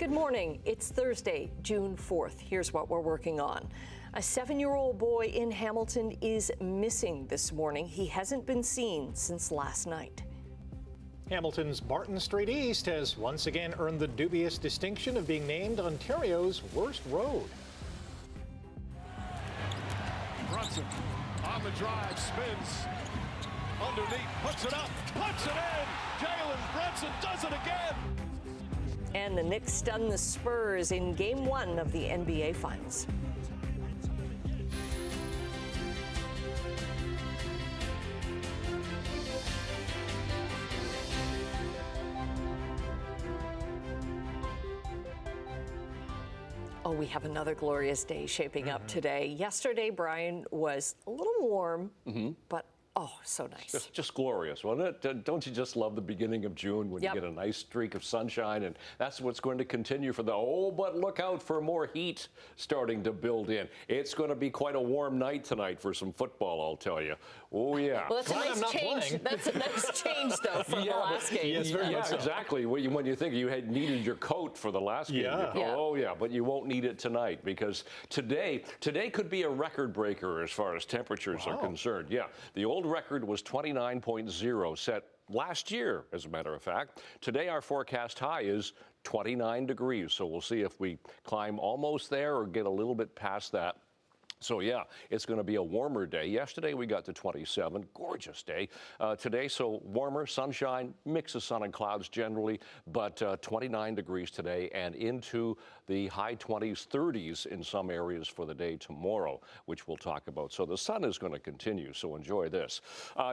Good morning. It's Thursday, June 4th. Here's what we're working on. A 7-year-old boy in Hamilton is missing this morning. He hasn't been seen since last night. Hamilton's Barton Street East has once again earned the dubious distinction of being named Ontario's worst road. Brunson on the drive, spins underneath, puts it up, puts it in. Jalen Brunson does it again. And the Knicks stun the Spurs in Game 1 of the NBA Finals. Oh, we have another glorious day shaping up today. Yesterday, Brian, was a little warm, but oh, so nice. Just glorious, wasn't it? Don't you just love the beginning of June when you get a nice streak of sunshine? And that's what's going to continue for but look out for more heat starting to build in. It's going to be quite a warm night tonight for some football, I'll tell you. Oh, yeah. Well, that's a nice change. That's a nice change, though, from the last game. Yes, very much so. Exactly. When you think you had needed your coat for the last game, oh, yeah, but you won't need it tonight because today could be a record breaker as far as temperatures are concerned. Yeah, the old record was 29.0 set last year, as a matter of fact. Today, our forecast high is 29 degrees. So we'll see if we climb almost there or get a little bit past that. So, yeah, it's going to be a warmer day. Yesterday, we got to 27. Gorgeous day. Today, so warmer, sunshine, mix of sun and clouds generally, but 29 degrees today and into the high 20s, 30s in some areas for the day tomorrow, which we'll talk about. So the sun is going to continue, so enjoy this.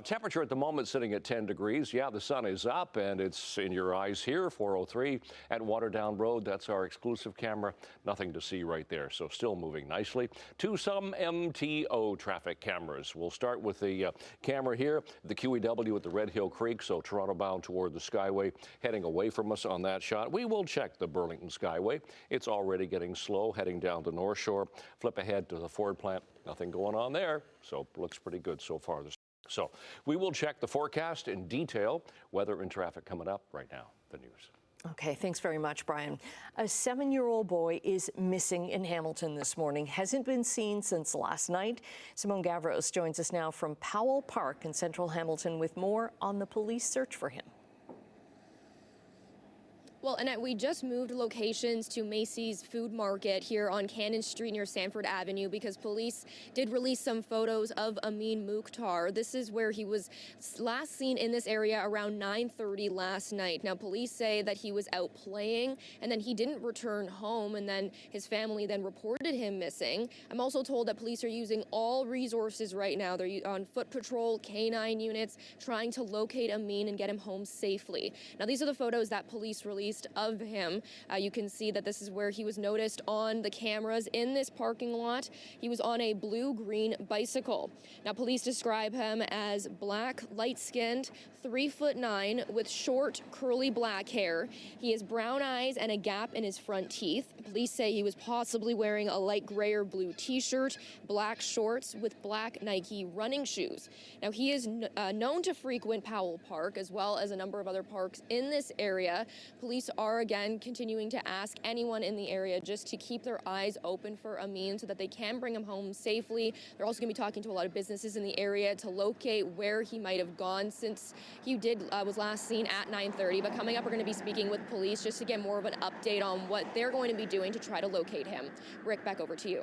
Temperature at the moment sitting at 10 degrees. Yeah, the sun is up, and it's in your eyes here, 403 at Waterdown Road. That's our exclusive camera. Nothing to see right there, so still moving nicely. To some MTO traffic cameras. We'll start with the camera here, the QEW at the Red Hill Creek, so Toronto bound toward the Skyway, heading away from us on that shot. We will check the Burlington Skyway. It's already getting slow, heading down the North Shore. Flip ahead to the Ford plant. Nothing going on there, so looks pretty good so far. So we will check the forecast in detail, weather and traffic coming up right now. The news. Okay, thanks very much, Brian. A 7-year-old boy is missing in Hamilton this morning. Hasn't been seen since last night. Simone Gavros joins us now from Powell Park in central Hamilton with more on the police search for him. Well, Annette, we just moved locations to Macy's Food Market here on Cannon Street near Sanford Avenue because police did release some photos of Amin Mukhtar. This is where he was last seen in this area around 9:30 last night. Now, police say that he was out playing and then he didn't return home, and then his family then reported him missing. I'm also told that police are using all resources right now. They're on foot patrol, canine units, trying to locate Amin and get him home safely. Now, these are the photos that police released of him. You can see that this is where he was noticed on the cameras in this parking lot. He was on a blue-green bicycle. Now, police describe him as black, light-skinned, 3'9" with short, curly black hair. He has brown eyes and a gap in his front teeth. Police say he was possibly wearing a light gray or blue t-shirt, black shorts with black Nike running shoes. Now, he is known to frequent Powell Park as well as a number of other parks in this area. Police are again continuing to ask anyone in the area just to keep their eyes open for Amin so that they can bring him home safely. They're also going to be talking to a lot of businesses in the area to locate where he might have gone since he was last seen at 9:30. But coming up, we're going to be speaking with police just to get more of an update on what they're going to be doing to try to locate him. Rick, back over to you.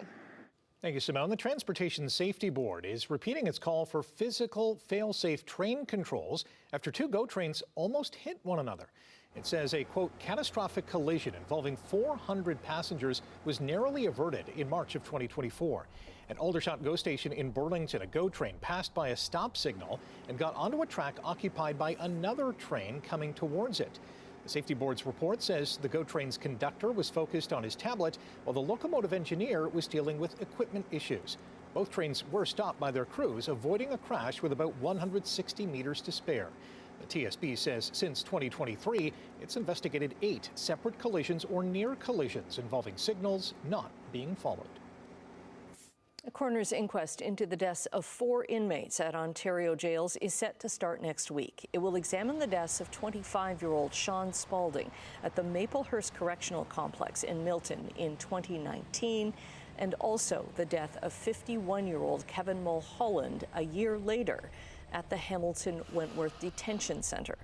Thank you, Simone. The Transportation Safety Board is repeating its call for physical fail-safe train controls after 2 GO trains almost hit one another. It says a, quote, catastrophic collision involving 400 passengers was narrowly averted in March of 2024. At Aldershot GO Station in Burlington, a GO train passed by a stop signal and got onto a track occupied by another train coming towards it. The Safety Board's report says the GO train's conductor was focused on his tablet while the locomotive engineer was dealing with equipment issues. Both trains were stopped by their crews, avoiding a crash with about 160 meters to spare. The TSB says since 2023, it's investigated 8 separate collisions or near collisions involving signals not being followed. A coroner's inquest into the deaths of 4 inmates at Ontario jails is set to start next week. It will examine the deaths of 25-year-old Sean Spalding at the Maplehurst Correctional Complex in Milton in 2019, and also the death of 51-year-old Kevin Mulholland a year later at the Hamilton Wentworth Detention Centre.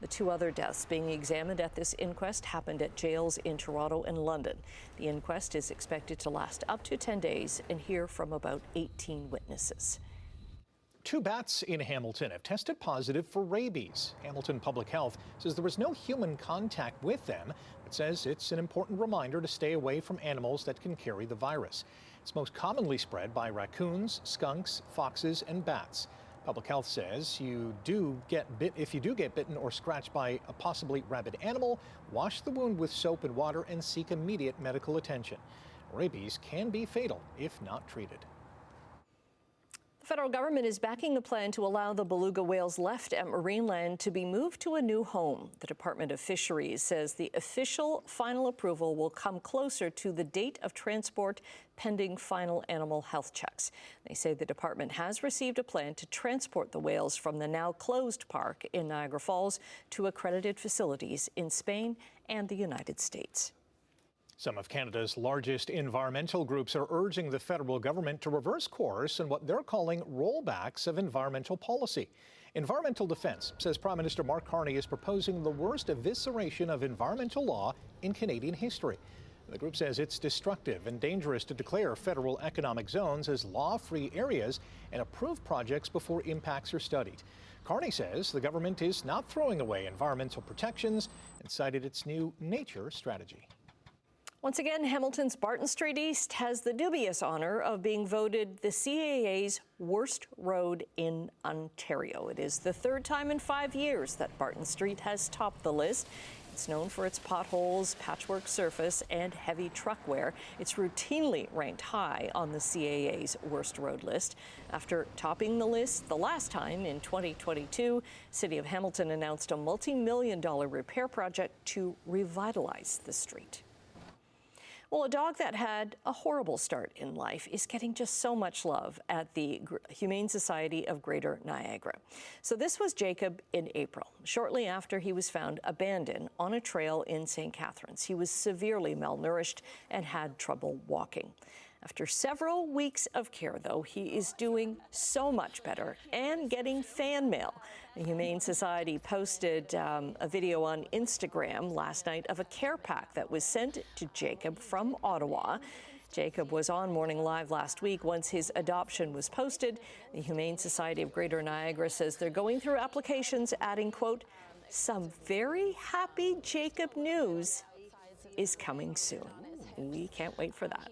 The 2 other deaths being examined at this inquest happened at jails in Toronto and London. The inquest is expected to last up to 10 days and hear from about 18 witnesses. 2 bats in Hamilton have tested positive for rabies. Hamilton Public Health says there was no human contact with them, but says it's an important reminder to stay away from animals that can carry the virus. It's most commonly spread by raccoons, skunks, foxes, and bats. Public Health says if you do get bitten or scratched by a possibly rabid animal, wash the wound with soap and water and seek immediate medical attention. Rabies can be fatal if not treated. The federal government is backing a plan to allow the beluga whales left at Marineland to be moved to a new home. The Department of Fisheries says the official final approval will come closer to the date of transport pending final animal health checks. They say the department has received a plan to transport the whales from the now closed park in Niagara Falls to accredited facilities in Spain and the United States. Some of Canada's largest environmental groups are urging the federal government to reverse course in what they're calling rollbacks of environmental policy. Environmental Defence says Prime Minister Mark Carney is proposing the worst evisceration of environmental law in Canadian history. The group says it's destructive and dangerous to declare federal economic zones as law-free areas and approve projects before impacts are studied. Carney says the government is not throwing away environmental protections and cited its new nature strategy. Once again, Hamilton's Barton Street East has the dubious honor of being voted the CAA's worst road in Ontario. It is the 3rd time in 5 years that Barton Street has topped the list. It's known for its potholes, patchwork surface, and heavy truck wear. It's routinely ranked high on the CAA's worst road list. After topping the list the last time in 2022, City of Hamilton announced a multi-million-dollar repair project to revitalize the street. Well, a dog that had a horrible start in life is getting just so much love at the Humane Society of Greater Niagara. So this was Jacob in April, shortly after he was found abandoned on a trail in St. Catharines. He was severely malnourished and had trouble walking. After several weeks of care, though, he is doing so much better and getting fan mail. The Humane Society posted a video on Instagram last night of a care pack that was sent to Jacob from Ottawa. Jacob was on Morning Live last week once his adoption was posted. The Humane Society of Greater Niagara says they're going through applications, adding, quote, "Some very happy Jacob news is coming soon." We can't wait for that.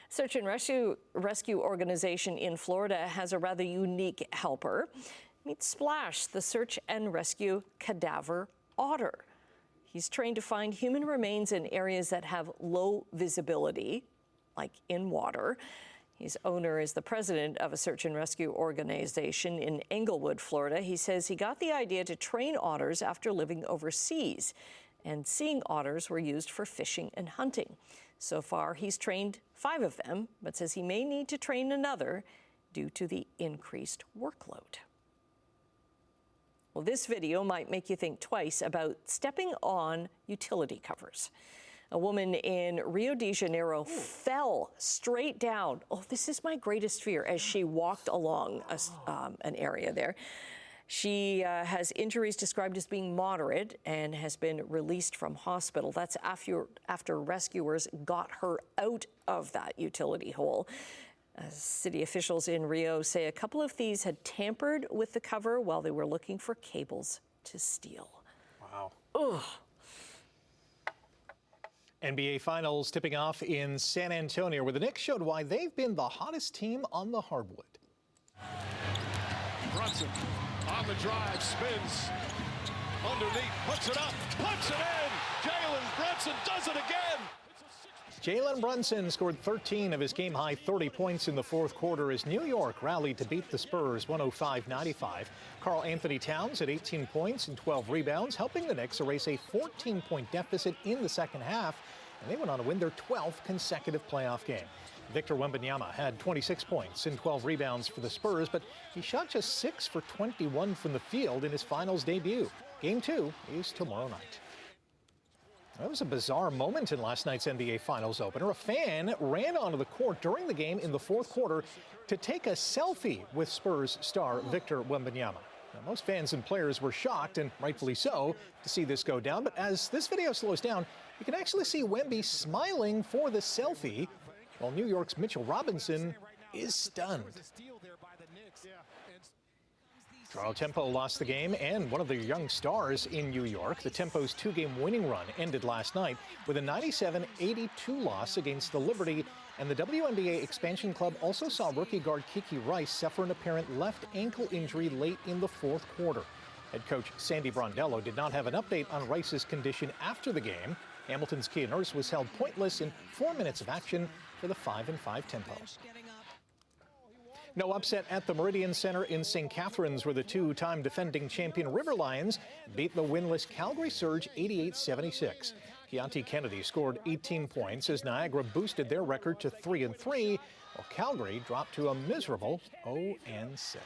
Search and rescue organization in Florida has a rather unique helper. Meet Splash, the search and rescue cadaver otter. He's trained to find human remains in areas that have low visibility, like in water. His owner is the president of a search and rescue organization in Englewood, Florida. He says he got the idea to train otters after living overseas, and seeing otters were used for fishing and hunting. So far, he's trained 5 of them, but says he may need to train another due to the increased workload. Well, this video might make you think twice about stepping on utility covers. A woman in Rio de Janeiro fell straight down. Oh, this is my greatest fear as she walked along an area there. She has injuries described as being moderate and has been released from hospital. That's after rescuers got her out of that utility hole. City officials in Rio say a couple of thieves had tampered with the cover while they were looking for cables to steal. Wow. Ugh. NBA Finals tipping off in San Antonio, where the Knicks showed why they've been the hottest team on the hardwood. Brunson on the drive, spins underneath, puts it up, puts it in. Jalen Brunson does it again. Jalen Brunson scored 13 of his game-high 30 points in the fourth quarter as New York rallied to beat the Spurs 105-95. Karl Anthony Towns had 18 points and 12 rebounds, helping the Knicks erase a 14-point deficit in the second half, and they went on to win their 12th consecutive playoff game. Victor Wembanyama had 26 points and 12 rebounds for the Spurs, but he shot just 6 for 21 from the field in his finals debut. Game 2 is tomorrow night. That was a bizarre moment in last night's NBA Finals opener. A fan ran onto the court during the game in the fourth quarter to take a selfie with Spurs star Victor Wembanyama. Now, most fans and players were shocked, and rightfully so, to see this go down. But as this video slows down, you can actually see Wemby smiling for the selfie, while New York's Mitchell Robinson is stunned. Toronto Tempo lost the game, and one of their young stars in New York. The Tempo's two-game winning run ended last night with a 97-82 loss against the Liberty, and the WNBA expansion club also saw rookie guard Kiki Rice suffer an apparent left ankle injury late in the fourth quarter. Head coach Sandy Brondello did not have an update on Rice's condition after the game. Hamilton's Kia Nurse was held pointless in 4 minutes of action for the 5-5 Tempo. No upset at the Meridian Center in St. Catharines, where the two-time defending champion River Lions beat the winless Calgary Surge 88-76. Keontae Kennedy scored 18 points as Niagara boosted their record to 3-3, while Calgary dropped to a miserable 0-6.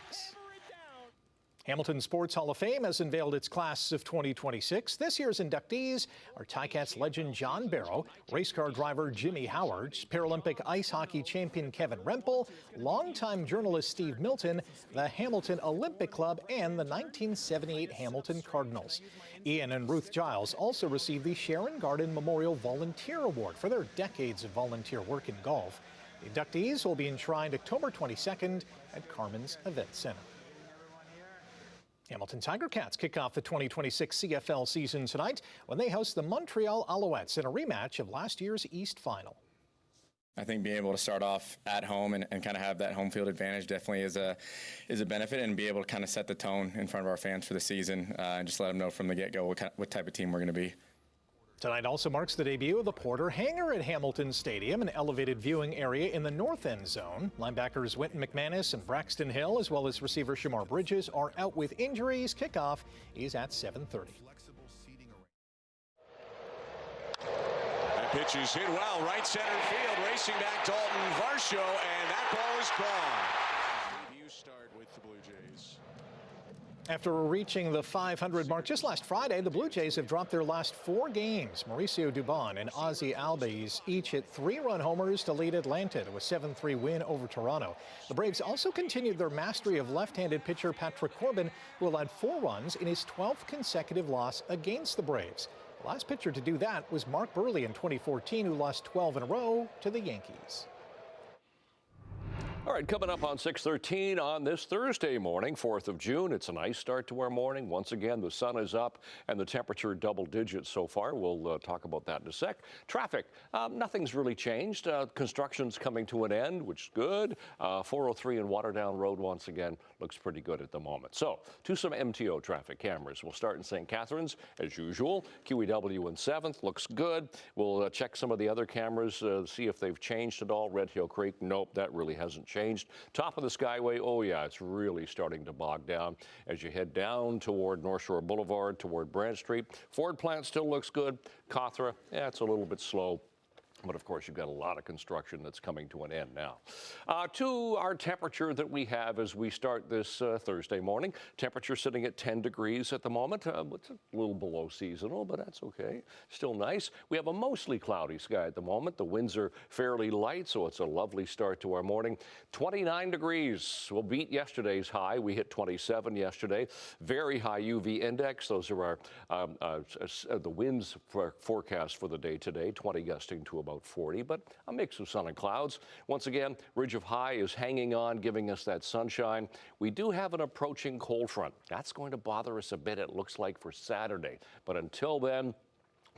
Hamilton Sports Hall of Fame has unveiled its class of 2026. This year's inductees are Ticats legend John Barrow, race car driver Jimmy Howard, Paralympic ice hockey champion Kevin Rempel, longtime journalist Steve Milton, the Hamilton Olympic Club, and the 1978 Hamilton Cardinals. Ian and Ruth Giles also received the Sharon Garden Memorial Volunteer Award for their decades of volunteer work in golf. The inductees will be enshrined October 22nd at Carmen's Event Center. Hamilton Tiger Cats kick off the 2026 CFL season tonight when they host the Montreal Alouettes in a rematch of last year's East Final. I think being able to start off at home and kind of have that home field advantage definitely is a benefit, and be able to kind of set the tone in front of our fans for the season and just let them know from the get-go what type of team we're going to be. Tonight also marks the debut of the Porter Hangar at Hamilton Stadium, an elevated viewing area in the north end zone. Linebackers Wynton McManus and Braxton Hill, as well as receiver Shamar Bridges, are out with injuries. Kickoff is at 7:30. That pitch is hit well, right center field, racing back Dalton Varsho, and that ball is gone. Debut start with the Blue Jays. After reaching the 500 mark just last Friday, the Blue Jays have dropped their last 4 games. Mauricio Dubon and Ozzie Albies each hit 3-run homers to lead Atlanta to a 7-3 win over Toronto. The Braves also continued their mastery of left-handed pitcher Patrick Corbin, who allowed 4 runs in his 12th consecutive loss against the Braves. The last pitcher to do that was Mark Burley in 2014, who lost 12 in a row to the Yankees. All right, coming up on 6:13 on this Thursday morning, 4th of June. It's a nice start to our morning. Once again, the sun is up and the temperature double digits so far. We'll talk about that in a sec. Traffic, nothing's really changed. Construction's coming to an end, which is good. 403 and Waterdown Road once again looks pretty good at the moment. So, to some MTO traffic cameras. We'll start in St. Catharines as usual. QEW in 7th looks good. We'll check some of the other cameras, see if they've changed at all. Red Hill Creek, nope, that really hasn't changed. Top of the Skyway, oh yeah, it's really starting to bog down as you head down toward North Shore Boulevard, toward Branch Street. Ford plant still looks good. Cawthra, yeah, it's a little bit slow. But of course, you've got a lot of construction that's coming to an end now. To our temperature that we have as we start this Thursday morning. Temperature sitting at 10 degrees at the moment. It's a little below seasonal, but that's okay. Still nice. We have a mostly cloudy sky at the moment. The winds are fairly light, so it's a lovely start to our morning. 29 degrees. We'll beat yesterday's high. We hit 27 yesterday. Very high UV index. Those are our the winds forecast for the day today. 20 gusting to about 40, but a mix of sun and clouds. Once again, ridge of high is hanging on, giving us that sunshine. We do have an approaching cold front. That's going to bother us a bit, it looks like, for Saturday. But until then,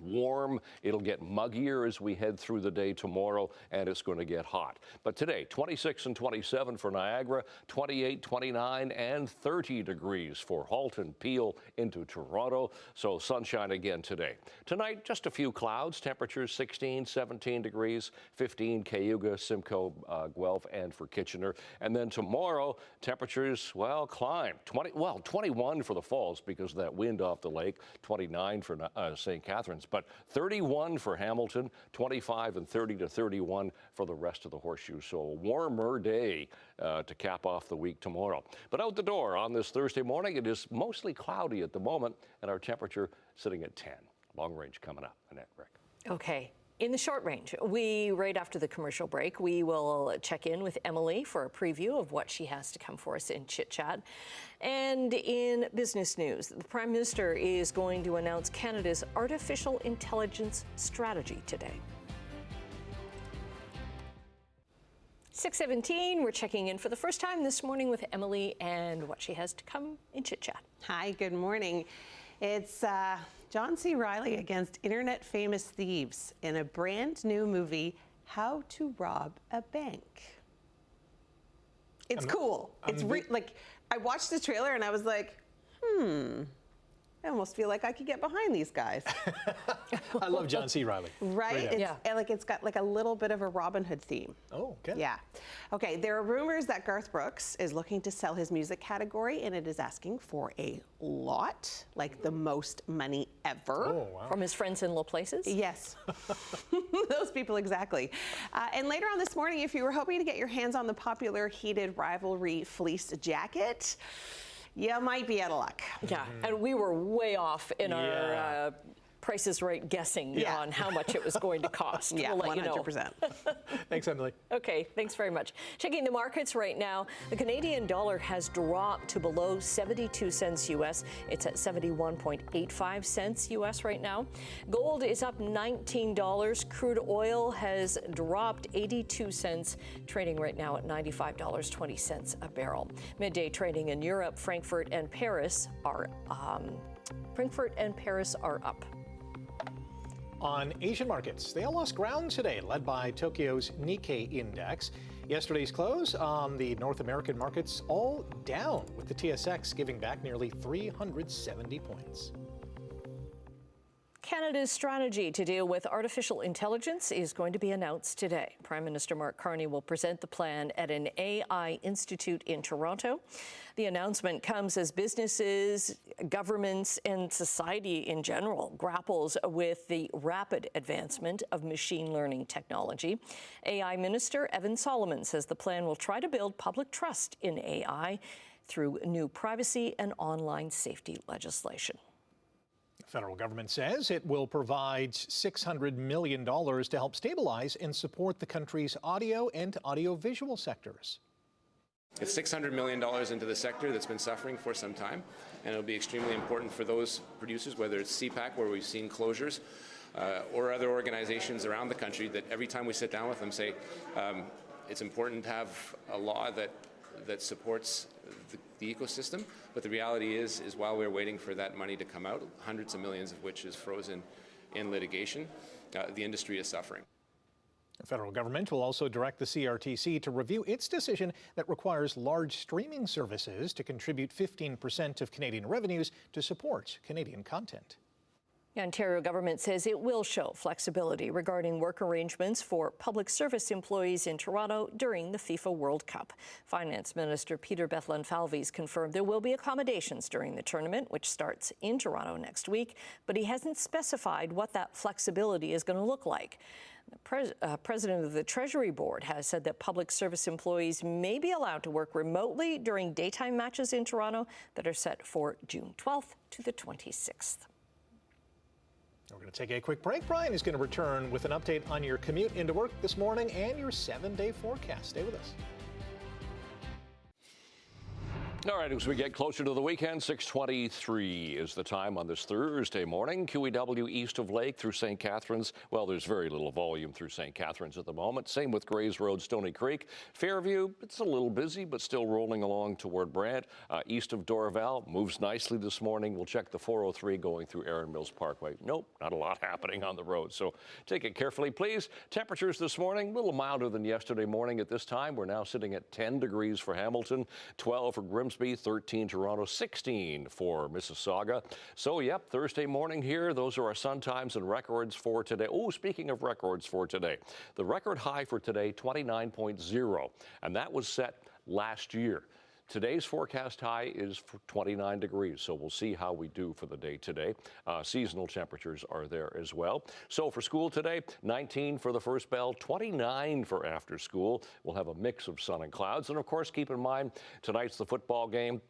warm. It'll get muggier as we head through the day tomorrow, and it's going to get hot. But today, 26 and 27 for Niagara, 28, 29, and 30 degrees for Halton, Peel into Toronto. So sunshine again today. Tonight, just a few clouds. Temperatures 16, 17 degrees, 15 Cayuga, Simcoe, Guelph, and for Kitchener. And then tomorrow, temperatures, well, climb. 21 for the Falls because of that wind off the lake. 29 for St. Catharines. but 31 for Hamilton, 25 and 30 to 31 for the rest of the Horseshoe. So a warmer day to cap off the week tomorrow. But out the door on this Thursday morning, it is mostly cloudy at the moment, and our temperature sitting at 10. Long range coming up. Annette, Rick. Okay. In the short range, right after the commercial break, we will check in with Emily for a preview of what she has to come for us in Chit Chat. And in business news, the Prime Minister is going to announce Canada's artificial intelligence strategy today. 6:17, we're checking in for the first time this morning with Emily and what she has to come in Chit Chat. Hi, good morning. It's John C. Reilly against internet famous thieves in a brand new movie, How to Rob a Bank. It's cool. It's like, I watched the trailer and I was like, I almost feel like I could get behind these guys. I love John C. Reilly. Right? It's got like a little bit of a Robin Hood theme. Oh, okay. Yeah. Okay, there are rumors that Garth Brooks is looking to sell his music category, and it is asking for a lot, like the most money ever. Oh, wow. From his friends in low places? Yes. Those people, exactly. And later on this morning, if you were hoping to get your hands on the popular heated rivalry fleece jacket, you might be out of luck. Yeah, and we were way off in our Price is Right guessing on how much it was going to cost. Yeah, we'll let 100%. you know. Thanks, Emily. Okay, thanks very much. Checking the markets right now, the Canadian dollar has dropped to below 72 cents U.S. It's at 71.85 cents U.S. right now. Gold is up $19. Crude oil has dropped 82 cents, trading right now at $95.20 a barrel. Midday trading in Europe, Frankfurt and Paris are up. On Asian markets, they all lost ground today, led by Tokyo's Nikkei index. Yesterday's close on the North American markets all down, with the TSX giving back nearly 370 points. Canada's strategy to deal with artificial intelligence is going to be announced today. Prime Minister Mark Carney will present the plan at an AI institute in Toronto. The announcement comes as businesses, governments, and society in general grapples with the rapid advancement of machine learning technology. AI Minister Evan Solomon says the plan will try to build public trust in AI through new privacy and online safety legislation. The federal government says it will provide $600 million to help stabilize and support the country's audio and audiovisual sectors. It's $600 million into the sector that's been suffering for some time, and it'll be extremely important for those producers, whether it's CPAC, where we've seen closures, or other organizations around the country, that every time we sit down with them say, it's important to have a law that supports the ecosystem, but the reality is while we're waiting for that money to come out, hundreds of millions of which is frozen in litigation, the industry is suffering. The federal government will also direct the CRTC to review its decision that requires large streaming services to contribute 15% of Canadian revenues to support Canadian content. The Ontario government says it will show flexibility regarding work arrangements for public service employees in Toronto during the FIFA World Cup. Finance Minister Peter Bethlen-Falvey's confirmed there will be accommodations during the tournament, which starts in Toronto next week, but he hasn't specified what that flexibility is going to look like. The president of the Treasury Board has said that public service employees may be allowed to work remotely during daytime matches in Toronto that are set for June 12th to the 26th. We're going to take a quick break. Brian is going to return with an update on your commute into work this morning and your 7-day forecast. Stay with us. All right, as we get closer to the weekend, 6:23 is the time on this Thursday morning. QEW east of Lake through St. Catharines. Well, there's very little volume through St. Catharines at the moment. Same with Grays Road, Stony Creek. Fairview, it's a little busy, but still rolling along toward Brant. East of Dorval, moves nicely this morning. We'll check the 403 going through Erin Mills Parkway. Nope, not a lot happening on the road, so take it carefully, please. Temperatures this morning, a little milder than yesterday morning at this time. We're now sitting at 10 degrees for Hamilton, 12 for Grimsby, 13 Toronto, 16 for Mississauga. So, yep, Thursday morning here. Those are our sun times and records for today. Oh, speaking of records for today, the record high for today, 29.0, and that was set last year. Today's forecast high is for 29 degrees, so we'll see how we do for the day today. Seasonal temperatures are there as well. So for school today, 19 for the first bell, 29 for after school. We'll have a mix of sun and clouds. And of course, keep in mind, tonight's the football game.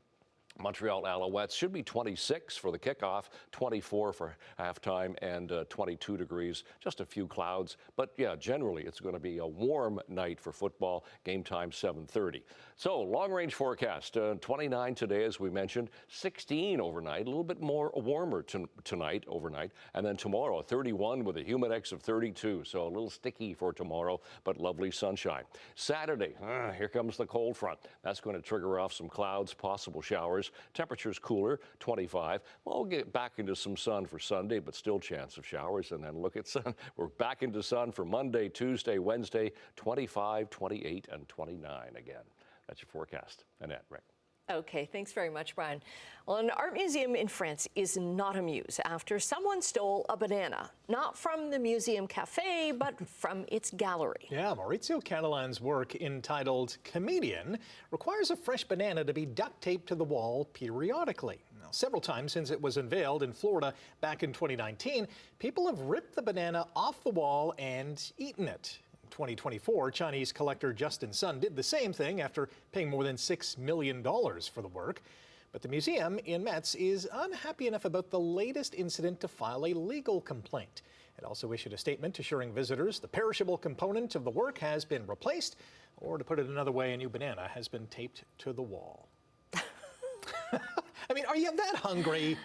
Montreal Alouettes should be 26 for the kickoff, 24 for halftime, and 22 degrees. Just a few clouds. But yeah, generally it's going to be a warm night for football. Game time 7:30. So long range forecast, 29 today, as we mentioned, 16 overnight, a little bit more warmer tonight overnight. And then tomorrow, 31 with a humidex of 32. So a little sticky for tomorrow, but lovely sunshine. Saturday, here comes the cold front. That's going to trigger off some clouds, possible showers. Temperatures cooler, 25. We'll get back into some sun for Sunday, but still chance of showers. And then look at sun. We're back into sun for Monday, Tuesday, Wednesday, 25, 28, and 29 again. That's your forecast. Annette, Rick. Okay, thanks very much, Brian. Well, an art museum in France is not amused after someone stole a banana, not from the museum cafe, but from its gallery. Yeah, Maurizio Catalan's work entitled Comedian requires a fresh banana to be duct taped to the wall periodically. Now, several times since it was unveiled in Florida back in 2019, people have ripped the banana off the wall and eaten it. 2024, Chinese collector Justin Sun did the same thing after paying more than $6 million for the work. But the museum in Metz is unhappy enough about the latest incident to file a legal complaint. It also issued a statement assuring visitors the perishable component of the work has been replaced, or to put it another way, a new banana has been taped to the wall. I mean, are you that hungry?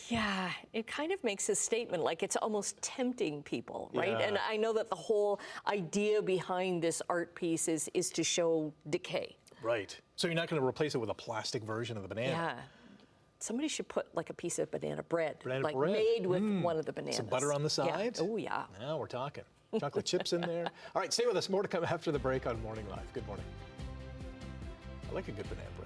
Yeah, it kind of makes a statement like it's almost tempting people, right? Yeah. And I know that the whole idea behind this art piece is to show decay. Right. So you're not going to replace it with a plastic version of the banana? Yeah. Somebody should put like a piece of banana bread, Banana bread. made with one of the bananas. Some butter on the side? Yeah. Oh, yeah. Now we're talking. Chocolate chips in there. All right, stay with us. More to come after the break on Morning Live. Good morning. I like a good banana bread.